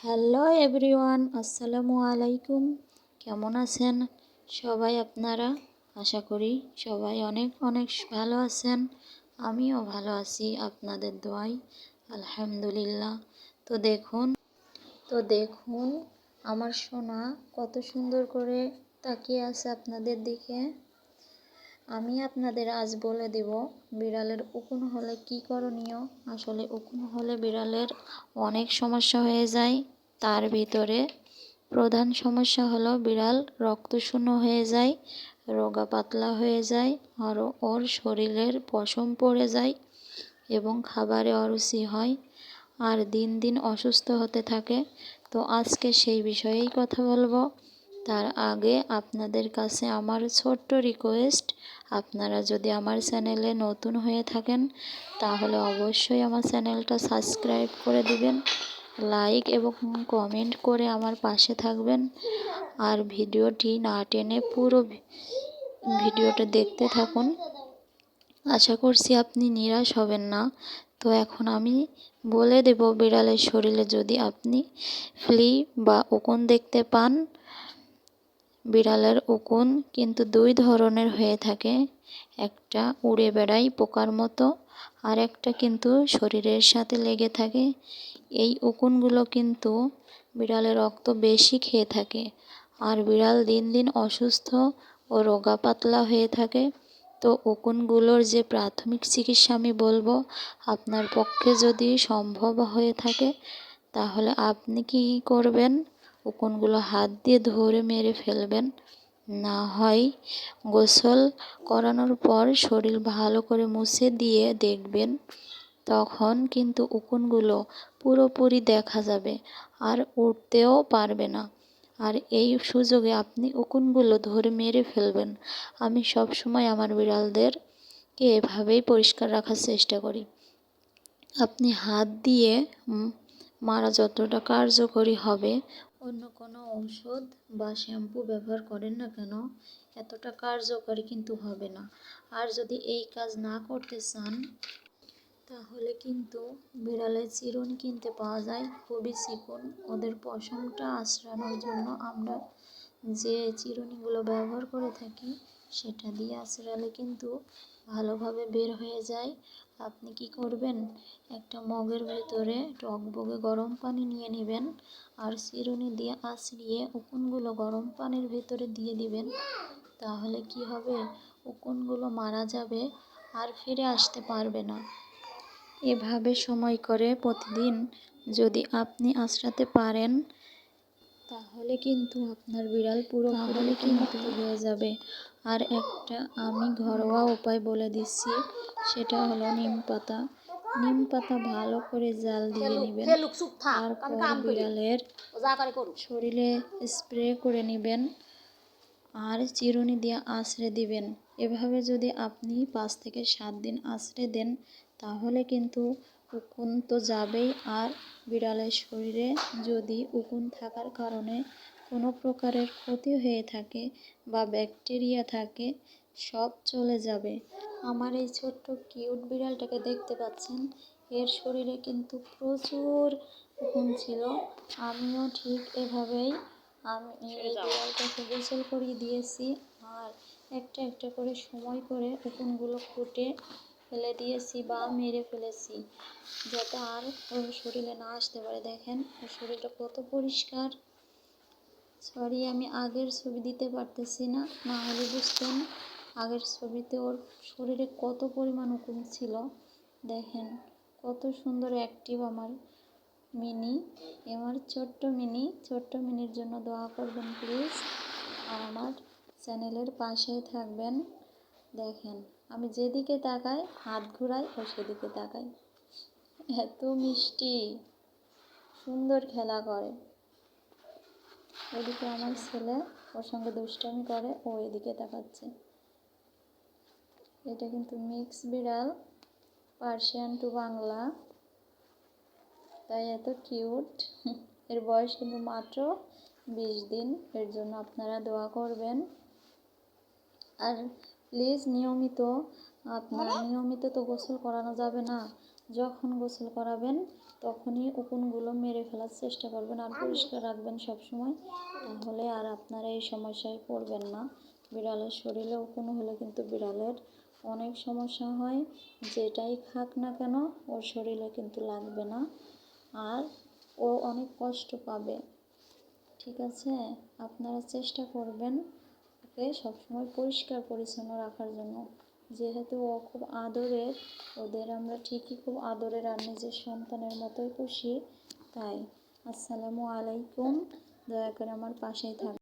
Hello everyone, আসসালামু আলাইকুম। কেমন আছেন সবাই আপনারা? আশা করি সবাই অনেক অনেক ভালো আছেন। আমিও ভালো আছি আপনাদের দোয়ায়, আলহামদুলিল্লাহ। তো দেখুন আমার সোনা কত সুন্দর করে তাকিয়ে আছে আপনাদের দিকে। আমি আপনাদের আজ বলে দেব বিড়ালের উকুন হলে কি করণীয়। আসলে উকুন হলে বিড়ালের অনেক সমস্যা হয়ে যায়। তার ভিতরে প্রধান সমস্যা হলো বিড়াল রক্তশূন্য হয়ে যায়, রোগা পাতলা হয়ে যায়, আর ওর শরীরের পশম পড়ে যায় এবং খাবারে অরুচি হয় আর দিন দিন অসুস্থ হতে থাকে। তো আজকে সেই বিষয়েই কথা বলবো। তার আগে আপনাদের কাছে আমার ছোট্ট রিকোয়েস্ট, আপনারা যদি আমার চ্যানেলে নতুন হয়ে থাকেন তাহলে অবশ্যই আমার চ্যানেলটা সাবস্ক্রাইব করে দিবেন, লাইক এবং কমেন্ট করে আমার পাশে থাকবেন। আর ভিডিওটি না টেনে পুরো ভিডিওটা দেখতে থাকুন। আশা করছি আপনি নিরাশ হবেন না। তো এখন আমি বলে দেব বিড়ালের শরীরে যদি আপনি ফ্লি বা উকুন দেখতে পান। বিড়ালের উকুন কিন্তু দুই ধরনের হয়ে থাকে, একটা উড়ে বেড়ায় পোকার মতো, আর একটা কিন্তু শরীরের সাথে লেগে থাকে। এই উকুনগুলো কিন্তু বিড়ালের রক্ত বেশি খেয়ে থাকে আর বিড়াল দিন দিন অসুস্থ ও রোগা পাতলা হয়ে থাকে। তো উকুনগুলোর যে প্রাথমিক চিকিৎসা আমি বলবো, আপনার পক্ষে যদি সম্ভব হয়ে থাকে তাহলে আপনি কি করবেন, উকুনগুলো হাত দিয়ে ধরে মেরে ফেলবেন। না হয় গোসল করানোর পর শরীর ভালো করে মুছে দিয়ে দেখবেন, তখন কিন্তু উকুনগুলো পুরোপুরি দেখা যাবে আর উঠতেও পারবে না। আর এই সুযোগে আপনি উকুনগুলো ধরে মেরে ফেলবেন। আমি সব সময় আমার বিড়ালদেরকে এভাবেই পরিষ্কার রাখার চেষ্টা করি। আপনি হাত দিয়ে মারা যতটা কার্যকরী হবে, অন্য কোনো ঔষধ বা শ্যাম্পু ব্যবহার করেন না কেন এতটা কার্যকরী কিন্তু হবে না। আর যদি এই কাজ না করতে চান তাহলে কিন্তু বিড়ালের চিরুনি কিনতে পাওয়া যায়, খুবই চিকন। ওদের পশমটা আঁচড়ানোর জন্য আমরা যে চিরুনিগুলো ব্যবহার করে থাকি সেটা দিয়ে আঁচড়ালে কিন্তু ভালোভাবে বের হয়ে যায়। আপনি কি করবেন, একটা মগের ভেতরে টকবগে গরম পানি নিয়ে নেবেন আর চিরুনি দিয়ে আঁচড়িয়ে উকুনগুলো গরম পানির ভেতরে দিয়ে দিবেন। তাহলে কি হবে, উকুনগুলো মারা যাবে আর ফিরে আসতে পারবে না। এভাবে সময় করে প্রতিদিন যদি আপনি আঁচড়াতে পারেন তাহলে কিন্তু আপনার বিড়াল পুরোপুরি মুক্ত হয়ে যাবে। আর একটা আমি ঘরোয়া উপায় বলে দিচ্ছি, সেটা হলো নিম পাতা। নিম পাতা ভালো করে জাল দিয়ে নেবেন, তারপর বিড়ালের শরীরে স্প্রে করে নেবেন আর চিরুনি দিয়ে আঁচড়ে দিবেন। এভাবে যদি আপনি 5 থেকে 7 দিন আঁচড়ে দেন তাহলে কিন্তু উকুন তো যাবেই, আর বিড়ালের শরীরে যদি উকুন থাকার কারণে কোনো প্রকারের ক্ষতি হয়ে থাকে বা ব্যাকটেরিয়া থাকে সব চলে যাবে। আমার এই ছোট্ট কিউট বিড়ালটাকে দেখতে পাচ্ছেন, এর শরীরে কিন্তু প্রচুর উকুন ছিল। আমিও ঠিক এভাবেই আমি এই বিড়ালটাকে গোসল করিয়ে দিয়েছি আর একটা একটা করে সময় করে উকুনগুলো ফুটে ফেলে দিয়েছি বা মেরে ফেলেছি, যাতে আর ওর শরীরে না আসতে পারে। দেখেন ওর শরীরটা কত পরিষ্কার। সরি আমি আগের ছবি দিতে পারতেছি না, না হলে বুঝতেন আগের ছবিতে ওর শরীরে কত পরিমাণ উকুন ছিল। দেখেন কত সুন্দর অ্যাক্টিভ আমার মিনি। আমার ছোট্ট মিনির জন্য দোয়া করবেন প্লিজ, আর আমার চ্যানেলের পাশেই থাকবেন। দেখেন আমি যেদিকে তাকাই হাত ঘুরাই ও সেদিকে তাকাই, এত মিষ্টি, সুন্দর খেলা করে। ওদিকে আমার ছেলে ওর সঙ্গে দুষ্টামি করে, ও এদিকে তাকাচ্ছে। এটা কিন্তু মিক্স বিড়াল, পার্সিয়ান টু বাংলা, তাই এত কিউট। এর বয়স কিন্তু মাত্র 20 দিন। এর জন্য আপনারা দোয়া করবেন। আর প্লিজ নিয়মিত তো গোসল করানো যাবে না, যখন গোসল করাবেন তখনই উকুনগুলো মেরে ফেলার চেষ্টা করবেন আর পরিষ্কার রাখবেন সবসময়, তাহলে আর আপনারা এই সমস্যায় পড়বেন না। বিড়ালের শরীরে উকুন হলে কিন্তু বিড়ালের অনেক সমস্যা হয়, যেটাই খাক না কেন ওর শরীরে কিন্তু লাগবে না আর ও অনেক কষ্ট পাবে। ঠিক আছে, আপনারা চেষ্টা করবেন ওকে সবসময় পরিষ্কার পরিচ্ছন্ন রাখার জন্য। যেহেতু ও খুব আদরের, ওদের আমরা ঠিকই খুব আদরের আর নিজের সন্তানের মতোই পুষি, তাই। আসসালামু আলাইকুম, দয়া করে আমার পাশেই থাকবেন।